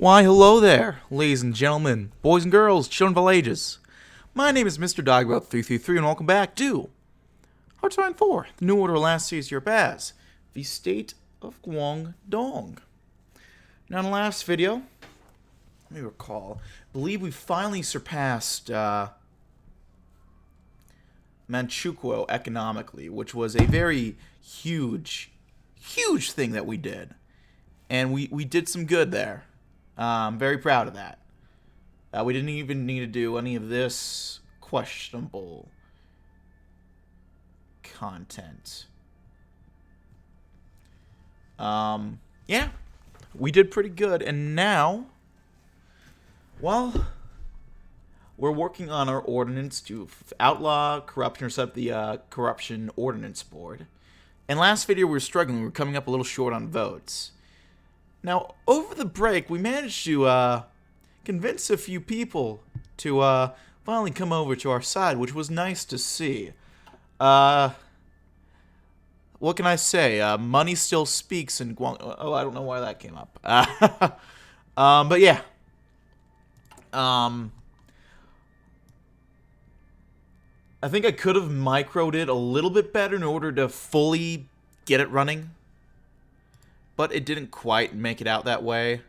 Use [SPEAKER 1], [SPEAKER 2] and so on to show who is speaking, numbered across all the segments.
[SPEAKER 1] Why, hello there, ladies and gentlemen, boys and girls, children of all ages. My name is Mr. DB333, and welcome back to HoI 4, the New Order last series Europe as the state of Guangdong. Now, in the last video, let me recall, I believe we finally surpassed Manchukuo economically, which was a very huge thing that we did. And we did some good there. I'm very proud of that. We didn't even need to do any of this questionable content. Yeah, we did pretty good. And now, well, we're working on our ordinance to outlaw corruption or set up the corruption ordinance board. In last video, we were struggling. We were coming up a little short on votes. Now, over the break, we managed to convince a few people to finally come over to our side, which was nice to see. What can I say? Money still speaks in Guangdong. Oh, I don't know why that came up. But yeah. I think I could have microed it a little bit better in order to fully get it running. But it didn't quite make it out that way.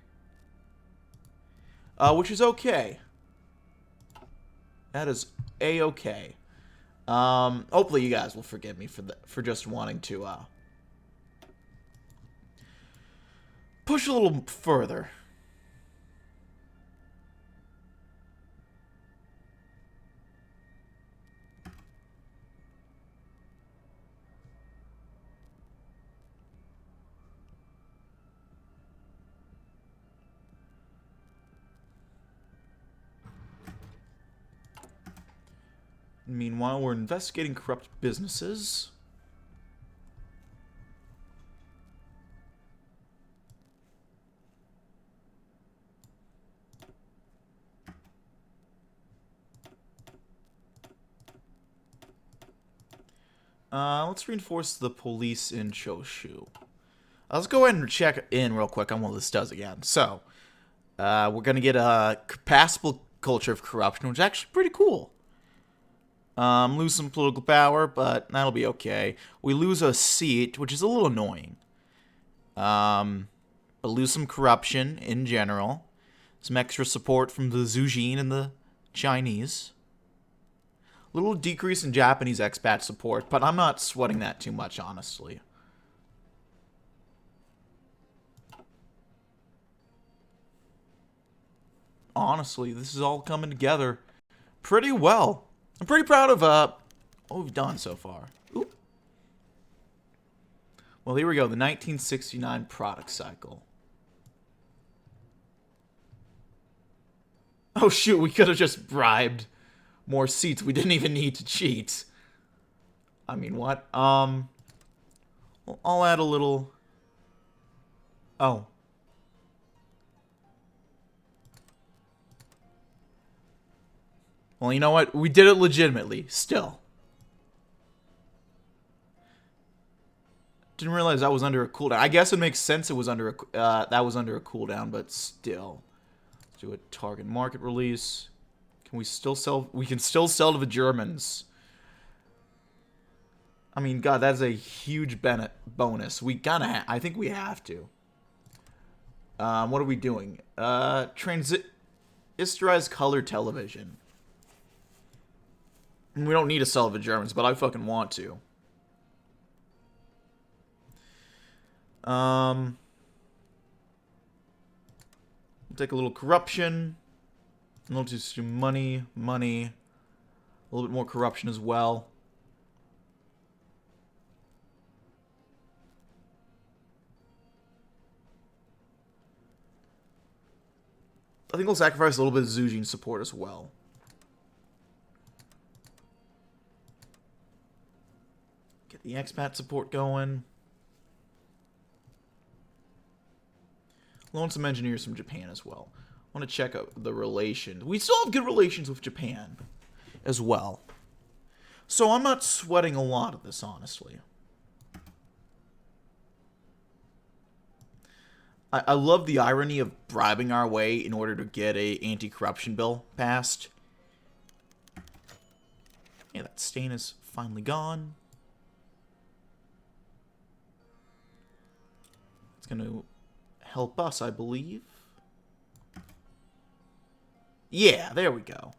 [SPEAKER 1] Which is okay. That is A-okay. Hopefully you guys will forgive me for just wanting to push a little further. Meanwhile, we're investigating corrupt businesses. Let's reinforce the police in Choshu. Let's go ahead and check in real quick on what this does again. So, we're going to get a passable culture of corruption, which is actually pretty cool. Lose some political power, but that'll be okay. We lose a seat, which is a little annoying. But lose some corruption in general. Some extra support from the Zujin and the Chinese. Little decrease in Japanese expat support, but I'm not sweating that too much, honestly. Honestly, this is all coming together pretty well. I'm pretty proud of what we've done so far. Ooh. Well, here we go. The 1969 product cycle. Oh, shoot. We could have just bribed more seats. We didn't even need to cheat. I mean, what? Well, I'll add a little... Oh. Well, you know what? We did it legitimately, still. Didn't realize that was under a cooldown. I guess it makes sense it was under a, that was under a cooldown, but still. Let's do a target market release. Can we still sell? We can still sell to the Germans. I mean, God, that's a huge bonus. We gotta I think we have to. What are we doing? Historized color television. We don't need to sell to the Germans, but I fucking want to. We'll take a little corruption. And we'll just do money. A little bit more corruption as well. I think we'll sacrifice a little bit of Zujin support as well. Get the expat support going. Loan some engineers from Japan as well. I want to check out the relations. We still have good relations with Japan as well. So I'm not sweating a lot of this, honestly. I love the irony of bribing our way in order to get a anti-corruption bill passed. Yeah, that stain is finally gone. It's going to help us, I believe. Yeah, there we go.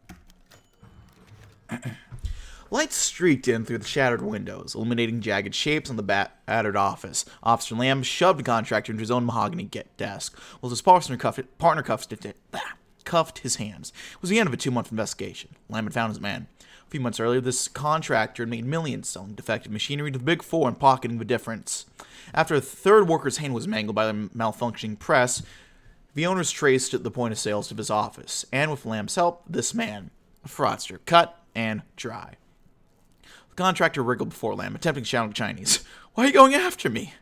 [SPEAKER 1] Light streaked in through the shattered windows, illuminating jagged shapes on the battered office. Officer Lamb shoved the contractor into his own mahogany desk, while his partner cuffed his hands. It was the end of a 2-month investigation. Lamb had found his man. A few months earlier, this contractor had made millions selling defective machinery to the Big Four and pocketing the difference. After a third worker's hand was mangled by the malfunctioning press, the owners traced the point of sales to his office, and with Lamb's help, this man, a fraudster, cut and dry. The contractor wriggled before Lamb, attempting to shout in Chinese. "Why are you going after me?"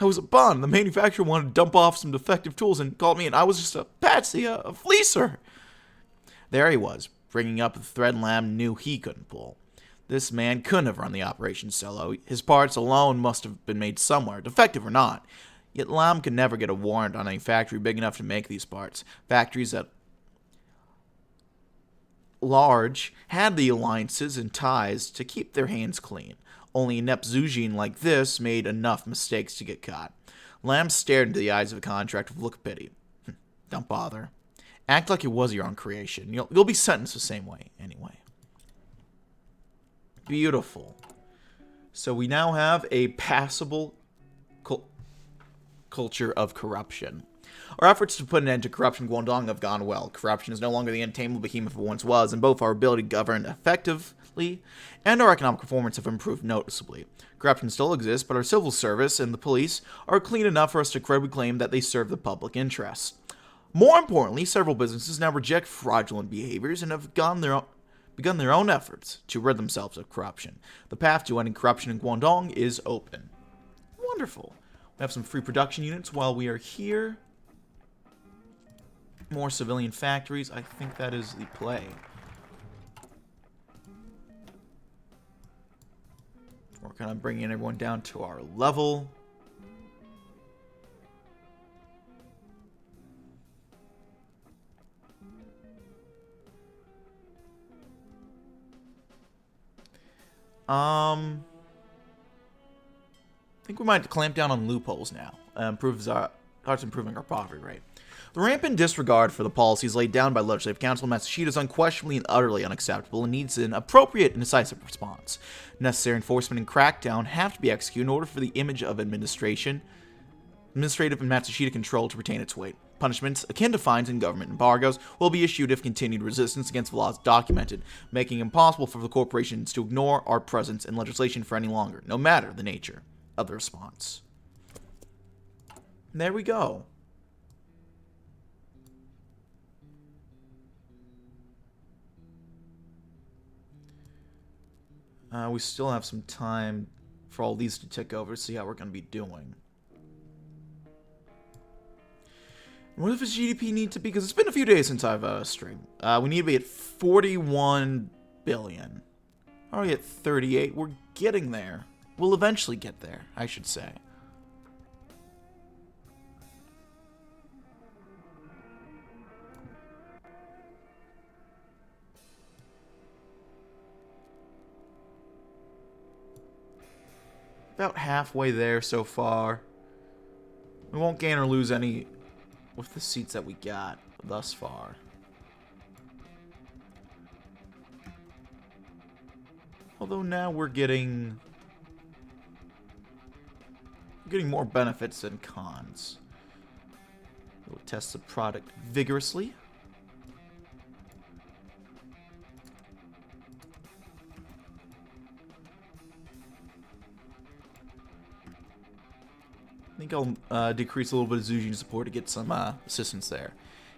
[SPEAKER 1] "I was a bum. The manufacturer wanted to dump off some defective tools and called me, and I was just a patsy, a fleecer." There he was, bringing up the thread Lamb knew he couldn't pull. This man couldn't have run the operation solo. His parts alone must have been made somewhere, defective or not. Yet Lamb could never get a warrant on a factory big enough to make these parts. Factories that large had the alliances and ties to keep their hands clean. Only inept Zujin like this made enough mistakes to get caught. Lamb stared into the eyes of the contractor with a look of pity. "Don't bother. Act like it was your own creation. You'll be sentenced the same way, anyway." Beautiful. So we now have a passable culture of corruption. Our efforts to put an end to corruption in Guangdong have gone well. Corruption is no longer the untamable behemoth it once was, and both our ability to govern effectively and our economic performance have improved noticeably. Corruption still exists, but our civil service and the police are clean enough for us to credibly claim that they serve the public interest. More importantly, several businesses now reject fraudulent behaviors and have begun their own efforts to rid themselves of corruption. The path to ending corruption in Guangdong is open. Wonderful. We have some free production units while we are here. More civilian factories. I think that is the play. We're kind of bringing everyone down to our level. I think we might clamp down on loopholes now. Starts improving our poverty rate. The rampant disregard for the policies laid down by Legislative Council of Matsushita is unquestionably and utterly unacceptable and needs an appropriate and decisive response. Necessary enforcement and crackdown have to be executed in order for the image of administrative and Matsushita control to retain its weight. Punishments akin to fines and government embargoes will be issued if continued resistance against the law is documented, making it impossible for the corporations to ignore our presence and legislation for any longer, no matter the nature of the response. And there we go. We still have some time for all these to tick over to see how we're going to be doing. What does the GDP need to be? Because it's been a few days since I've streamed. We need to be at 41 billion. Already at 38. We're getting there. We'll eventually get there, I should say. About halfway there so far. We won't gain or lose any with the seats that we got thus far. Although now we're getting more benefits than cons. We'll test the product vigorously. I think I'll decrease a little bit of Zujin support to get some assistance there.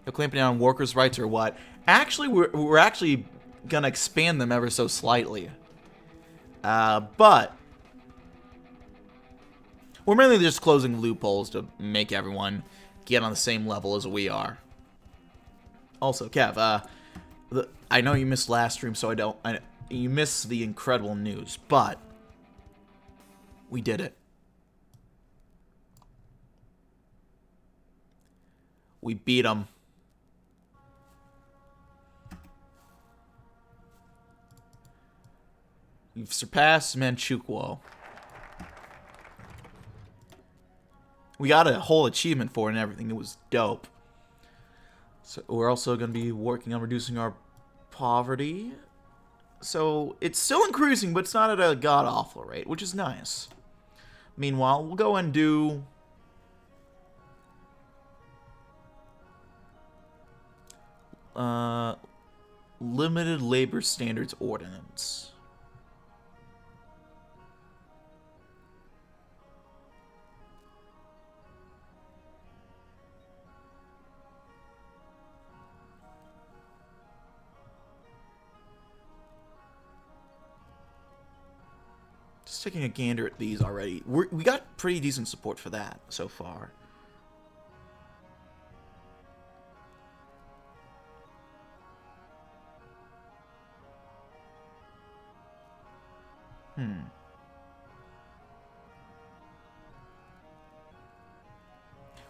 [SPEAKER 1] You'll clamp down on workers' rights or what? Actually, we're actually gonna expand them ever so slightly. But we're mainly just closing loopholes to make everyone get on the same level as we are. Also, Kev, I know you missed last stream, so you missed the incredible news, but we did it. We beat them. We've surpassed Manchukuo. We got a whole achievement for it and everything. It was dope. So we're also going to be working on reducing our poverty. So it's still increasing, but it's not at a god-awful rate, which is nice. Meanwhile, we'll go and do... Limited Labor Standards Ordinance. Just taking a gander at these already. We got pretty decent support for that so far.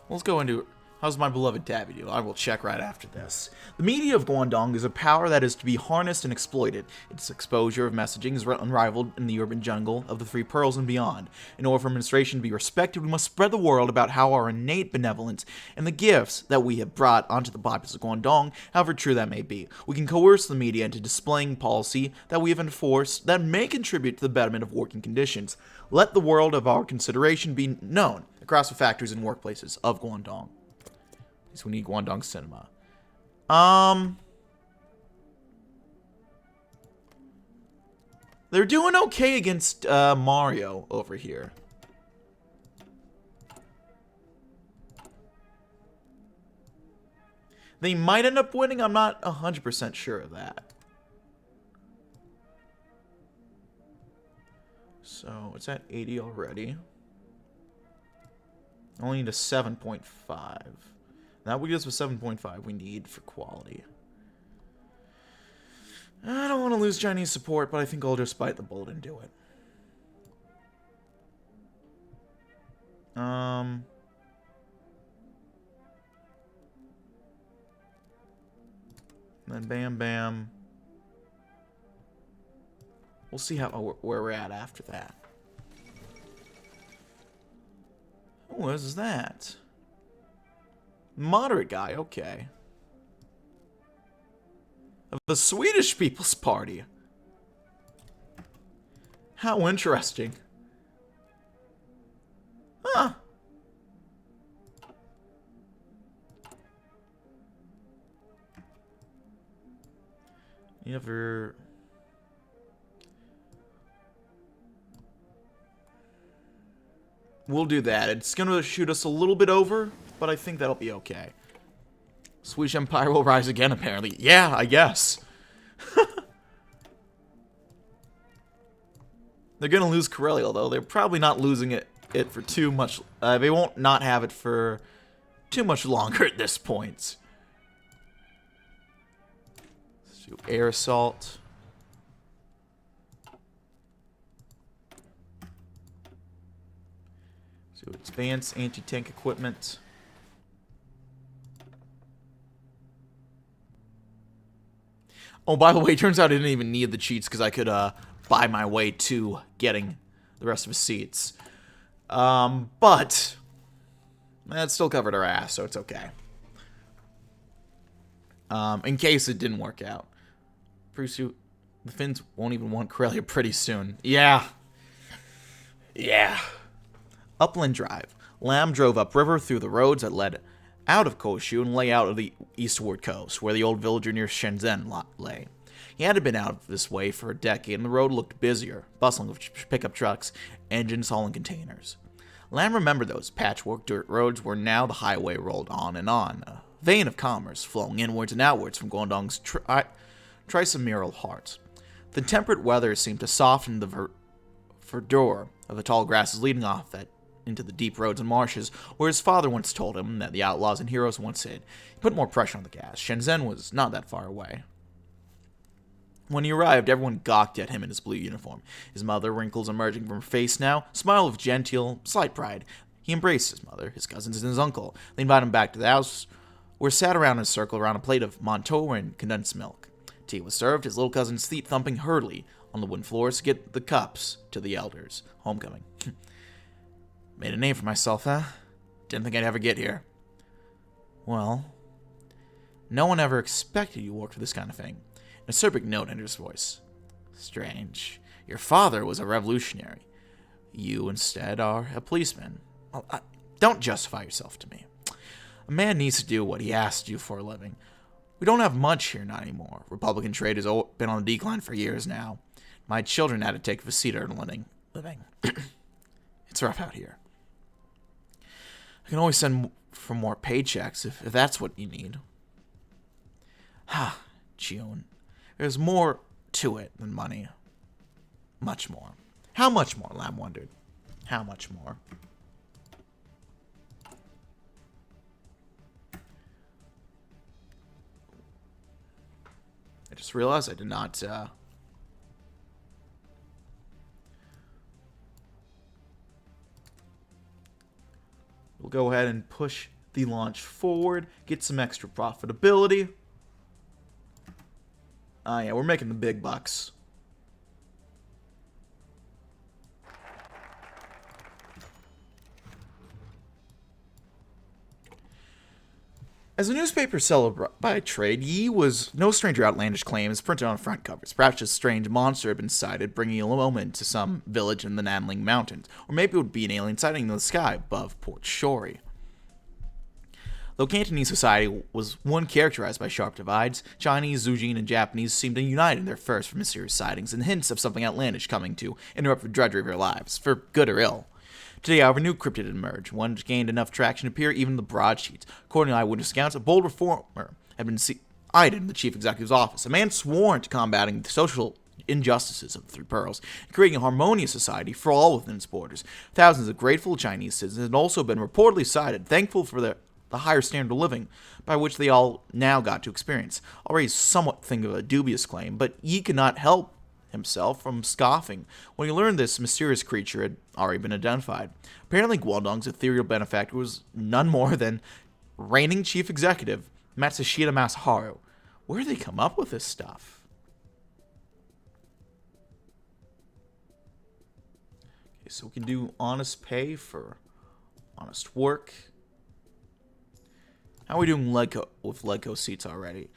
[SPEAKER 1] Let's go into... How's my beloved Tabby do? I will check right after this. The media of Guangdong is a power that is to be harnessed and exploited. Its exposure of messaging is unrivaled in the urban jungle of the Three Pearls and beyond. In order for administration to be respected, we must spread the word about how our innate benevolence and the gifts that we have brought onto the populace of Guangdong, however true that may be. We can coerce the media into displaying policy that we have enforced that may contribute to the betterment of working conditions. Let the world of our consideration be known across the factories and workplaces of Guangdong. So we need Guangdong Cinema. They're doing okay against Mario over here. They might end up winning. I'm not 100% sure of that. So it's at 80 already. Only need a 7.5. That will get us with 7.5 we need for quality. I don't want to lose Chinese support, but I think I'll just bite the bullet and do it. Then bam, bam. We'll see how where we're at after that. What is that? Moderate guy, okay. Of the Swedish People's Party. How interesting. Huh. You ever... We'll do that. It's gonna shoot us a little bit over, but I think that'll be okay. Swedish Empire will rise again, apparently. Yeah, I guess. They're gonna lose Karelia, though. They're probably not losing it for too much. They won't not have it for too much longer at this point. Let's do air assault. So advanced anti-tank equipment. Oh, by the way, it turns out I didn't even need the cheats because I could buy my way to getting the rest of his seats. But that still covered our ass, so it's okay. In case it didn't work out. The Finns won't even want Karelia pretty soon. Yeah. Yeah. Upland Drive. Lam drove upriver through the roads that led out of Koshu and lay out of the eastward coast, where the old villager near Shenzhen lay. He hadn't been out this way for a decade, and the road looked busier, bustling with pickup trucks, engines hauling containers. Lam remembered those patchwork dirt roads where now the highway rolled on, a vein of commerce flowing inwards and outwards from Guangdong's tricemeral heart. The temperate weather seemed to soften the verdure of the tall grasses leading off into the deep roads and marshes, where his father once told him that the outlaws and heroes once hid. He put more pressure on the gas. Shenzhen was not that far away. When he arrived, everyone gawked at him in his blue uniform. His mother, wrinkles emerging from her face now, smiled with genteel, slight pride. He embraced his mother, his cousins, and his uncle. They invited him back to the house were sat around in a circle around a plate of Montour condensed milk. Tea was served, his little cousin's feet thumping hurriedly on the wooden floors to get the cups to the elders. Homecoming. Made a name for myself, huh? Didn't think I'd ever get here. Well, no one ever expected you to work for this kind of thing. An acerbic note entered his voice. Strange. Your father was a revolutionary. You, instead, are a policeman. Well, don't justify yourself to me. A man needs to do what he has to do for a living. We don't have much here, not anymore. Republican trade has been on the decline for years now. My children had to take a seat earn living. It's rough out here. I can always send for more paychecks if that's what you need. Ha, June. There's more to it than money. Much more. How much more, Lamb wondered. How much more? I just realized I did not, We'll go ahead and push the launch forward, get some extra profitability. Yeah, we're making the big bucks. As a newspaper seller by trade, Yi was no stranger to outlandish claims printed on front covers. Perhaps a strange monster had been sighted, bringing illness to some village in the Nanling Mountains. Or maybe it would be an alien sighting in the sky above Port Shori. Though Cantonese society was one characterized by sharp divides, Chinese, Zujin, and Japanese seemed to unite in their thirst for mysterious sightings and hints of something outlandish coming to interrupt the drudgery of their lives, for good or ill. Today, however, a new cryptid had emerged, one which gained enough traction to appear even in the broadsheets. According to eyewitness accounts, a bold reformer had been eyed in the chief executive's office, a man sworn to combating the social injustices of the Three Pearls, and creating a harmonious society for all within its borders. Thousands of grateful Chinese citizens had also been reportedly cited, thankful for the higher standard of living, by which they all now got to experience. Already somewhat think of a dubious claim, but Yi could not help himself from scoffing when he learned this mysterious creature had already been identified. Apparently, Guangdong's ethereal benefactor was none more than reigning chief executive Matsushita Masaharu. Where did they come up with this stuff? Okay, so we can do honest pay for honest work. How are we doing with Legco seats already?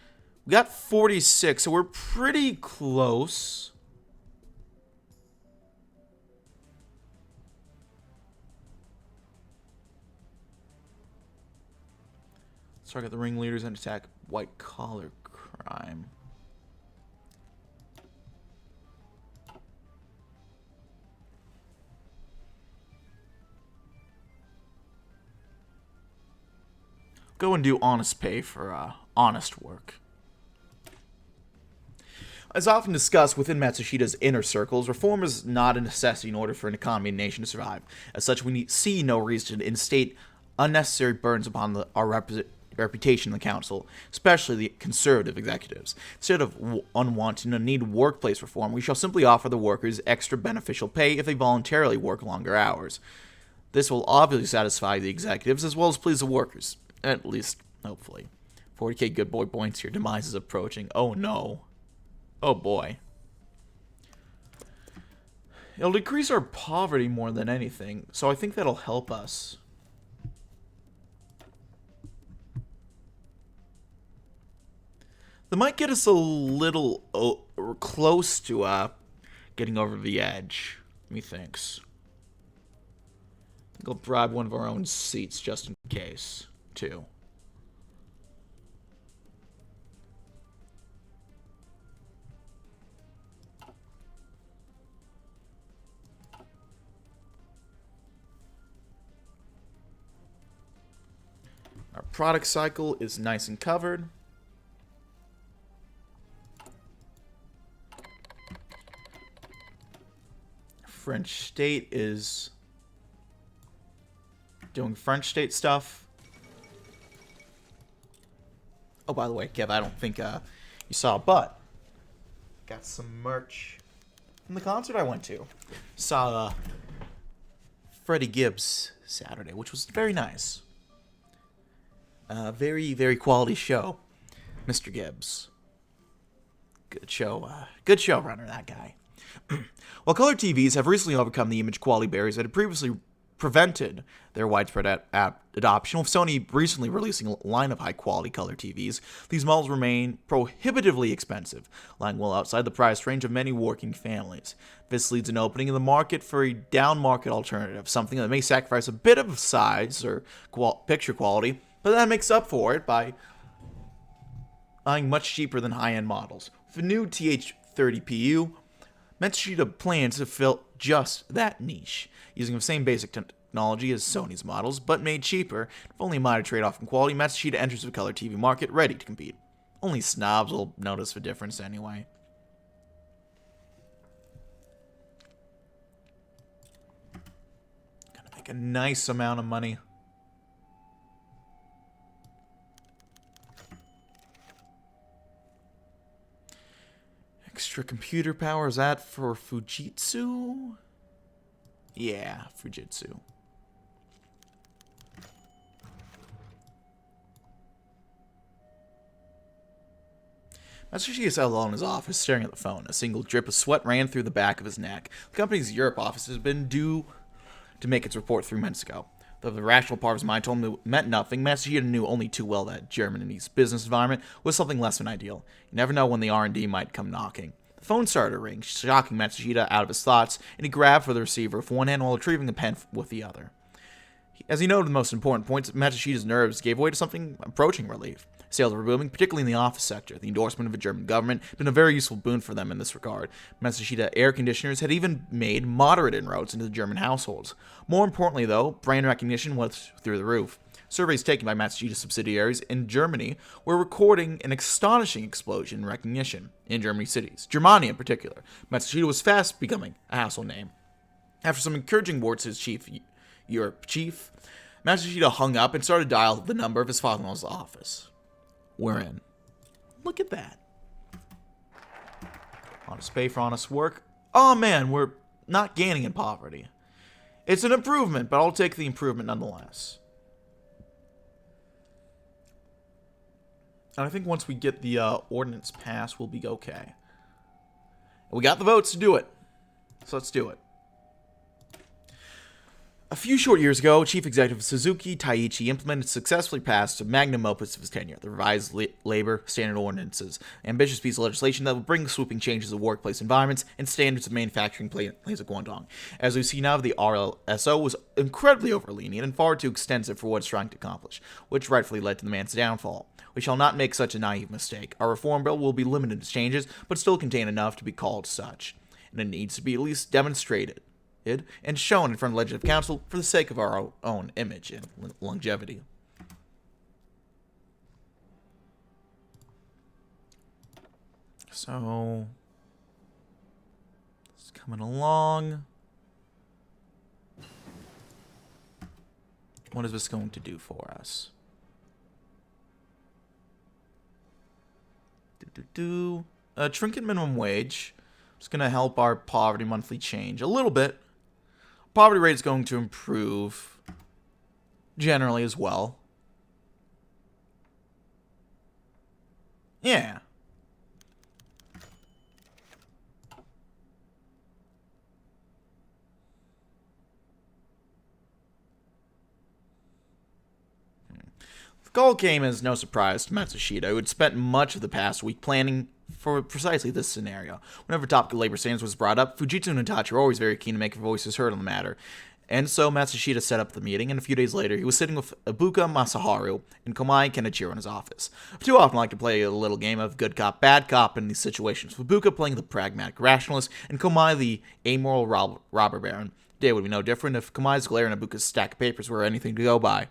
[SPEAKER 1] We got 46, so we're pretty close. Target the ringleaders and attack white-collar crime. Go and do honest pay for honest work. As often discussed within Matsushita's inner circles, reform is not a necessity in order for an economy and nation to survive. As such, we see no reason to instate unnecessary burdens upon our reputation in the council, especially the conservative executives. Instead of unwanted and needed workplace reform, we shall simply offer the workers extra beneficial pay if they voluntarily work longer hours. This will obviously satisfy the executives as well as please the workers. At least, hopefully. 40k good boy points here. Demise is approaching. Oh no. Oh boy. It'll decrease our poverty more than anything, so I think that'll help us. That might get us a little close to getting over the edge, methinks. I think I'll bribe one of our own seats just in case, too. Our product cycle is nice and covered. French state is doing French state stuff. Oh, by the way, Kev, I don't think you saw, but got some merch from the concert I went to. Saw Freddie Gibbs Saturday, which was very nice. Very, very quality show, Mr. Gibbs. Good show. Good showrunner, that guy. While color TVs have recently overcome the image quality barriers that had previously prevented their widespread adoption, with Sony recently releasing a line of high-quality color TVs, these models remain prohibitively expensive, lying well outside the price range of many working families. This leads an opening in the market for a down-market alternative, something that may sacrifice a bit of size or picture quality, but that makes up for it by buying much cheaper than high-end models. With the new TH30PU, Matsushita plans to fill just that niche, using the same basic technology as Sony's models, but made cheaper. With only a minor trade-off in quality, Matsushita enters the color TV market ready to compete. Only snobs will notice the difference anyway. Gonna make a nice amount of money. Extra computer power, is that for Fujitsu? Yeah, Fujitsu. Matsushita sat alone in his office, staring at the phone. A single drip of sweat ran through the back of his neck. The company's Europe office has been due to make its report 3 months ago. Though the rational part of his mind told him it meant nothing, Matsushita knew only too well that Germany's business environment was something less than ideal. You never know when the R&D might come knocking. The phone started to ring, shocking Matsushita out of his thoughts, and he grabbed for the receiver with one hand while retrieving the pen with the other. As he noted the most important points, Matsushita's nerves gave way to something approaching relief. Sales were booming, particularly in the office sector. The endorsement of the German government had been a very useful boon for them in this regard. Matsushita air conditioners had even made moderate inroads into the German households. More importantly, though, brand recognition was through the roof. Surveys taken by Matsushita subsidiaries in Germany were recording an astonishing explosion in recognition in Germany cities, Germany in particular. Matsushita was fast becoming a household name. After some encouraging words to his Europe chief, Matsushita hung up and started to dial the number of his father-in-law's office. We're in. Look at that. Honest pay for honest work. Oh man, we're not gaining in poverty. It's an improvement, but I'll take the improvement nonetheless. And I think once we get the ordinance passed, we'll be okay. And we got the votes to do it. So let's do it. A few short years ago, Chief Executive Suzuki Taiichi implemented successfully passed a magnum opus of his tenure, the revised labor standard ordinances, an ambitious piece of legislation that will bring sweeping changes to workplace environments and standards of manufacturing plants at Guangdong. As we see now, the RLSO was incredibly over-lenient and far too extensive for what it's trying to accomplish, which rightfully led to the man's downfall. We shall not make such a naive mistake. Our reform bill will be limited in its changes, but still contain enough to be called such, and it needs to be at least demonstrated and shown in front of Legislative Council for the sake of our own image and longevity. So, it's coming along. What is this going to do for us? Trinket minimum wage. It's going to help our poverty monthly change a little bit. Poverty rate is going to improve generally as well. Yeah. The call came as no surprise to Matsushita, who had spent much of the past week planning for precisely this scenario. Whenever topic of labor standards was brought up, Fujitsu and Hitachi were always very keen to make their voices heard on the matter. And so Matsushita set up the meeting, and a few days later, he was sitting with Ibuka Masaharu and Komai Kenichiro in his office. I too often like to play a little game of good cop, bad cop in these situations, with Ibuka playing the pragmatic rationalist and Komai the amoral robber baron. Today would be no different if Komai's glare and Ibuka's stack of papers were anything to go by.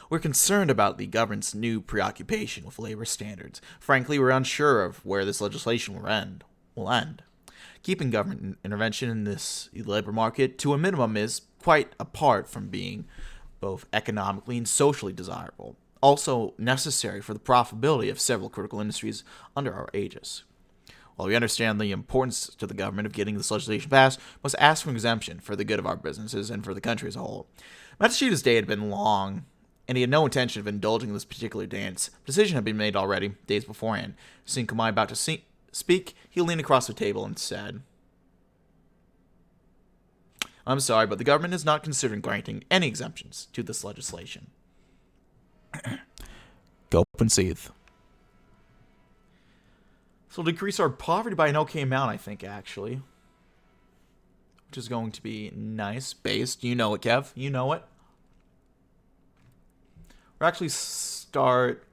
[SPEAKER 1] We're concerned about the government's new preoccupation with labor standards. Frankly, we're unsure of where this legislation will end. Keeping government intervention in this labor market to a minimum is quite apart from being both economically and socially desirable, also necessary for the profitability of several critical industries under our aegis. While we understand the importance to the government of getting this legislation passed, we must ask for an exemption for the good of our businesses and for the country as a whole. Matsushita's day had been long and he had no intention of indulging in this particular dance. The decision had been made already, days beforehand. Seeing Kamai about to speak, he leaned across the table and said, I'm sorry, but the government is not considering granting any exemptions to this legislation. Go and seethe. So we'll decrease our poverty by an okay amount, I think, actually. Which is going to be nice. Based. You know it, Kev. You know it. We'll actually start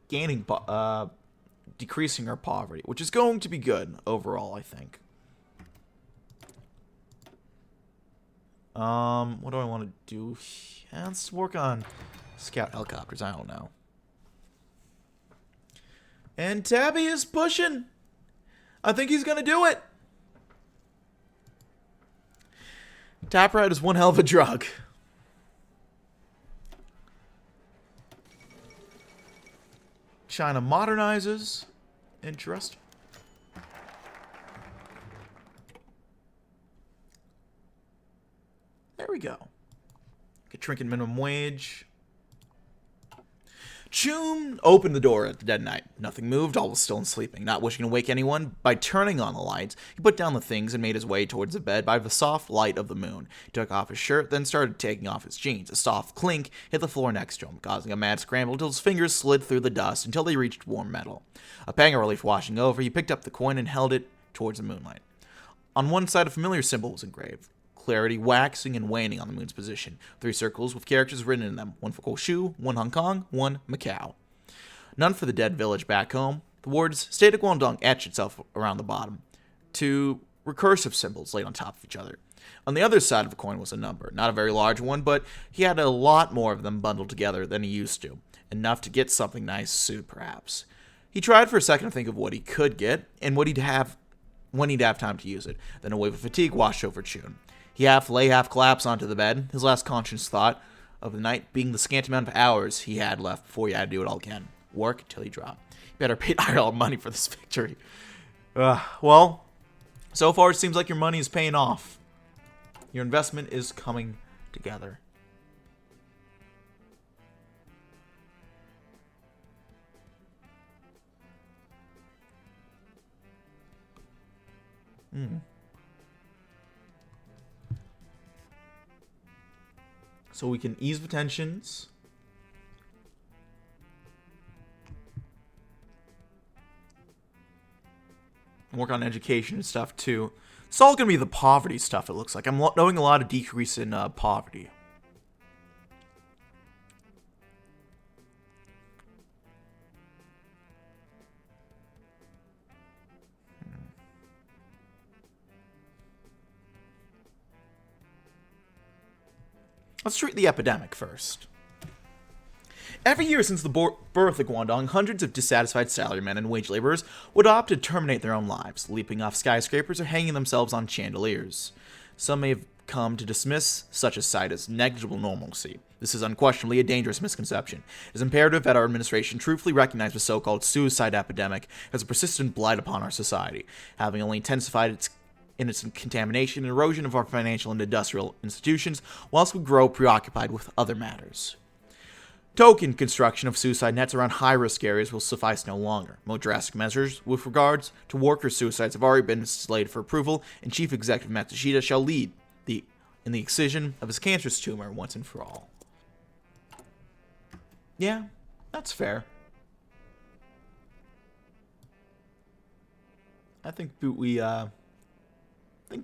[SPEAKER 1] gaining, decreasing our poverty, which is going to be good overall, I think. What do I want to do? Yeah, let's work on scout helicopters. I don't know. And Tabby is pushing. I think he's going to do it. Taproot is one hell of a drug. China modernizes. Interesting. There we go. Get trinket minimum wage. Chun opened the door at the dead night. Nothing moved, all was still and sleeping. Not wishing to wake anyone, by turning on the lights, he put down the things and made his way towards the bed by the soft light of the moon. He took off his shirt, then started taking off his jeans. A soft clink hit the floor next to him, causing a mad scramble until his fingers slid through the dust until they reached warm metal. A pang of relief washing over, he picked up the coin and held it towards the moonlight. On one side, a familiar symbol was engraved. Clarity waxing and waning on the moon's position. 3 circles with characters written in them. 1 for Koshu, 1 Hong Kong, 1 Macau. None for the dead village back home. The words State of Guangdong etched itself around the bottom. 2 recursive symbols laid on top of each other. On the other side of the coin was a number. Not a very large one, but he had a lot more of them bundled together than he used to. Enough to get something nice soon, perhaps. He tried for a second to think of what he could get, and what he'd have when he'd have time to use it. Then a wave of fatigue washed over Chun. He half lay, half collapsed onto the bed, his last conscious thought of the night being the scant amount of hours he had left before he had to do it all again. Work till he dropped. He better pay all money for this victory. Well, so far it seems like your money is paying off. Your investment is coming together. So we can ease the tensions. Work on education and stuff too. It's all going to be the poverty stuff, it looks like. I'm knowing a lot of decrease in poverty. Let's treat the epidemic first. Every year since the birth of Guangdong, hundreds of dissatisfied salarymen and wage laborers would opt to terminate their own lives, leaping off skyscrapers or hanging themselves on chandeliers. Some may have come to dismiss such a sight as negligible normalcy. This is unquestionably a dangerous misconception. It is imperative that our administration truthfully recognize the so-called suicide epidemic as a persistent blight upon our society, having only intensified its contamination and erosion of our financial and industrial institutions, whilst we grow preoccupied with other matters. Token construction of suicide nets around high-risk areas will suffice no longer. More drastic measures with regards to worker suicides have already been slated for approval, and Chief Executive Matsushita shall lead in the excision of his cancerous tumor once and for all. Yeah, that's fair. I think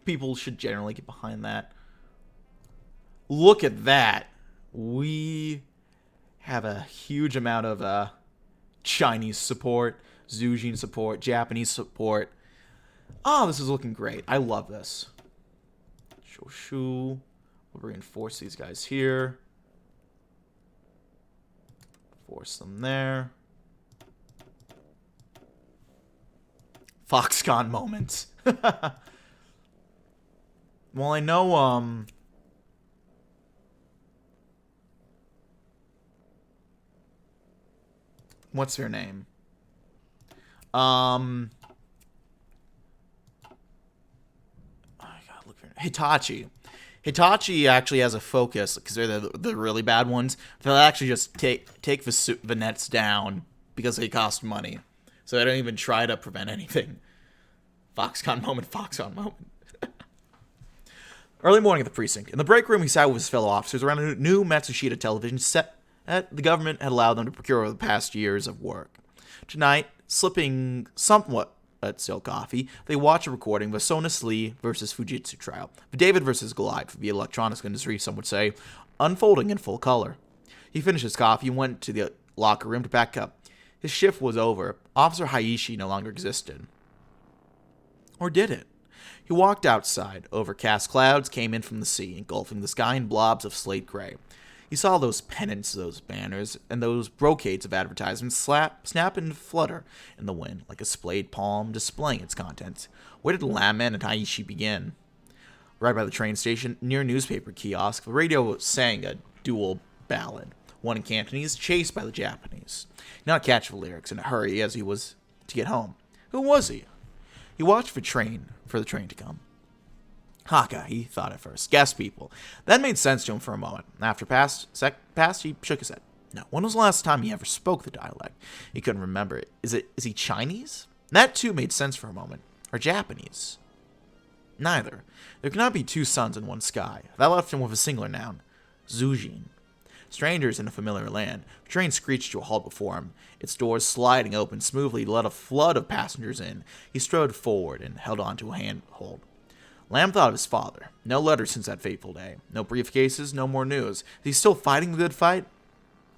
[SPEAKER 1] people should generally get behind that. Look at that. We have a huge amount of Chinese support, Zhejiang support, Japanese support. Oh, this is looking great. I love this. Shoshu. We'll reinforce these guys here. Force them there. Foxconn moment. Well, I know, what's her name? I gotta look for Hitachi. Hitachi actually has a focus, because they're the really bad ones. They'll actually just take vignettes down because they cost money. So they don't even try to prevent anything. Foxconn moment, Foxconn moment. Early morning at the precinct. In the break room, he sat with his fellow officers around a new Matsushita television set that the government had allowed them to procure over the past years of work. Tonight, slipping somewhat at still coffee, they watch a recording of a Sonus Lee versus Fujitsu trial. David versus Goliath for the electronics industry, some would say, unfolding in full color. He finished his coffee and went to the locker room to pack up. His shift was over. Officer Haishi no longer existed. Or did it? He walked outside. Overcast clouds came in from the sea, engulfing the sky in blobs of slate gray. He saw those pennants, those banners, and those brocades of advertisements snap and flutter in the wind like a splayed palm displaying its contents. Where did Lamman and Haishi begin? Right by the train station, near a newspaper kiosk, the radio sang a dual ballad. One in Cantonese, chased by the Japanese. He did not catch the lyrics in a hurry as he was to get home. Who was he? He watched for the train to come. Haka, he thought at first. Guess people. That made sense to him for a moment. After past, he shook his head. No, when was the last time he ever spoke the dialect? He couldn't remember it. Is he Chinese? That too made sense for a moment. Or Japanese? Neither. There cannot be two suns in one sky. That left him with a singular noun. Zujin. Strangers in a familiar land. The train screeched to a halt before him, its doors sliding open smoothly to let a flood of passengers in. He strode forward and held on to a handhold. Lamb thought of his father. No letters since that fateful day. No briefcases, no more news. Is he still fighting the good fight?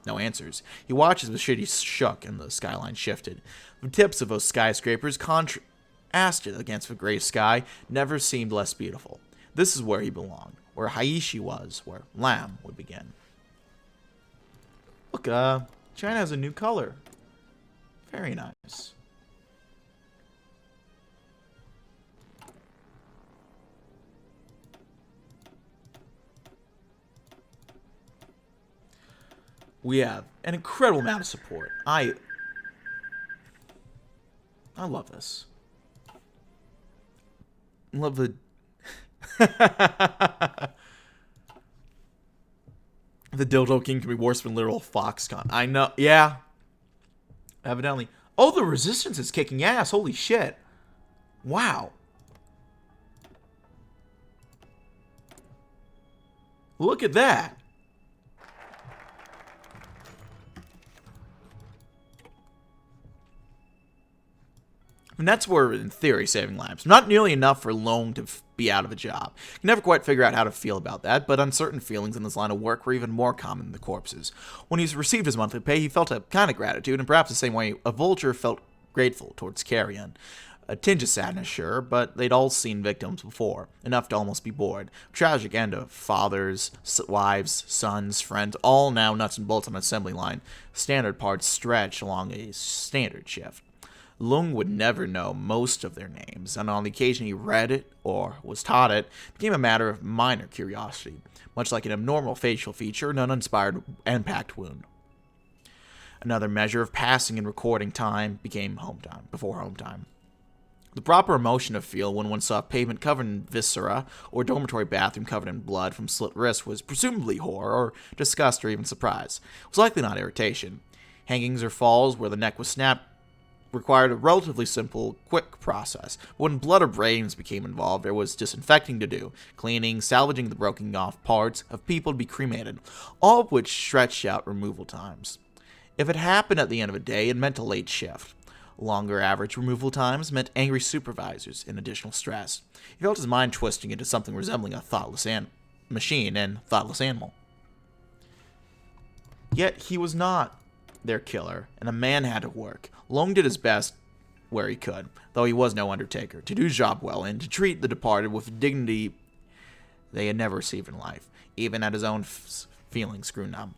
[SPEAKER 1] No answers. He watched as the city shook and the skyline shifted. The tips of those skyscrapers contrasted against the gray sky never seemed less beautiful. This is where he belonged, where Haishi was, where Lamb would begin. Look, China has a new color. Very nice. We have an incredible amount of support. I love this. I love the the Dildo King can be worse than literal Foxconn. I know. Yeah. Evidently. Oh, the resistance is kicking ass. Holy shit. Wow. Look at that. And that's where, in theory, saving lives. Not nearly enough for Long to be out of a job. You can never quite figure out how to feel about that, but uncertain feelings in this line of work were even more common than the corpses. When he received his monthly pay, he felt a kind of gratitude, and perhaps the same way a vulture felt grateful towards carrion. A tinge of sadness, sure, but they'd all seen victims before, enough to almost be bored. Tragic end of fathers, wives, sons, friends, all now nuts and bolts on an assembly line. Standard parts stretched along a standard shift. Lung would never know most of their names, and on the occasion he read it, or was taught it, became a matter of minor curiosity, much like an abnormal facial feature and an uninspired impact wound. Another measure of passing and recording time became before home time. The proper emotion to feel when one saw a pavement covered in viscera, or a dormitory bathroom covered in blood from slit wrists was presumably horror, or disgust, or even surprise. It was likely not irritation. Hangings or falls where the neck was snapped required a relatively simple, quick process. When blood or brains became involved, there was disinfecting to do, cleaning, salvaging the broken off parts of people to be cremated, all of which stretched out removal times. If it happened at the end of a day, it meant a late shift. Longer average removal times meant angry supervisors and additional stress. He felt his mind twisting into something resembling a thoughtless machine and thoughtless animal. Yet he was not their killer, and a man had to work. Long did his best where he could, though he was no undertaker, to do his job well and to treat the departed with dignity they had never received in life, even at his own feelings grew numb.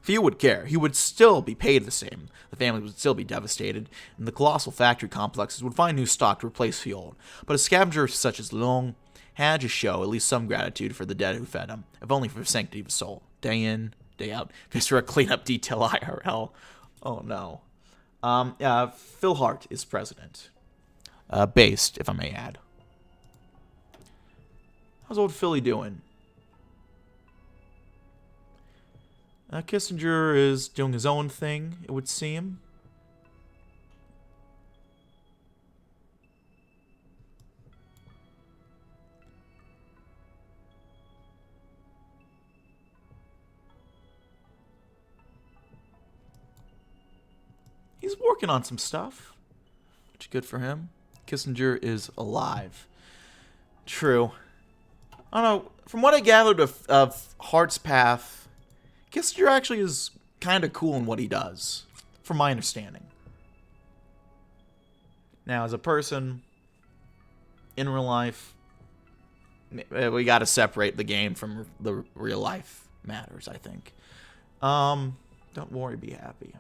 [SPEAKER 1] Few would care. He would still be paid the same. The family would still be devastated, and the colossal factory complexes would find new stock to replace the old. But a scavenger such as Long had to show at least some gratitude for the dead who fed him, if only for the sanctity of his soul. Day in, day out. Viscera cleanup detail IRL. Oh no. Phil Hart is president. Based, if I may add. How's old Philly doing? Kissinger is doing his own thing, it would seem. He's working on some stuff, which is good for him. Kissinger is alive. True. I don't know. From what I gathered of Heart's Path, Kissinger actually is kind of cool in what he does, from my understanding. Now, as a person, in real life, we got to separate the game from the real life matters, I think. Don't worry, be happy.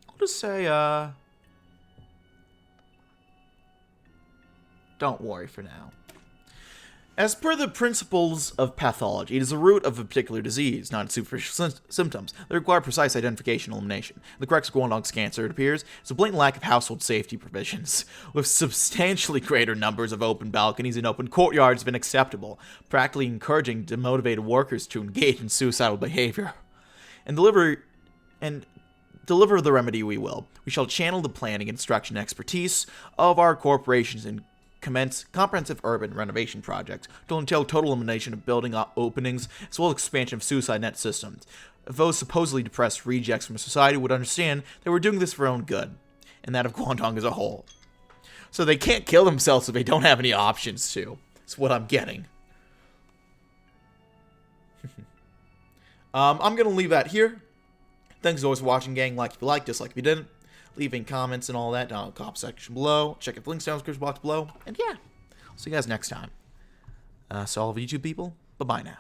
[SPEAKER 1] I'll just say, don't worry for now. As per the principles of pathology, it is the root of a particular disease, not its superficial symptoms, that require precise identification and elimination. The crux of Guangdong's cancer, it appears, is a blatant lack of household safety provisions, with substantially greater numbers of open balconies and open courtyards than acceptable, practically encouraging demotivated workers to engage in suicidal behavior. And deliver the remedy we will. We shall channel the planning, instruction, expertise of our corporations and commence comprehensive urban renovation projects to entail total elimination of building openings as well as expansion of suicide net systems. If those supposedly depressed rejects from society would understand that we're doing this for our own good, and that of Guangdong as a whole. So they can't kill themselves if they don't have any options to. That's what I'm getting. I'm going to leave that here. Thanks as always for watching, gang. Like if you liked, dislike if you didn't. Leaving comments and all that down in the comment section below. Check out the links down in the description box below. And yeah, I'll see you guys next time. So all of you YouTube people, bye-bye now.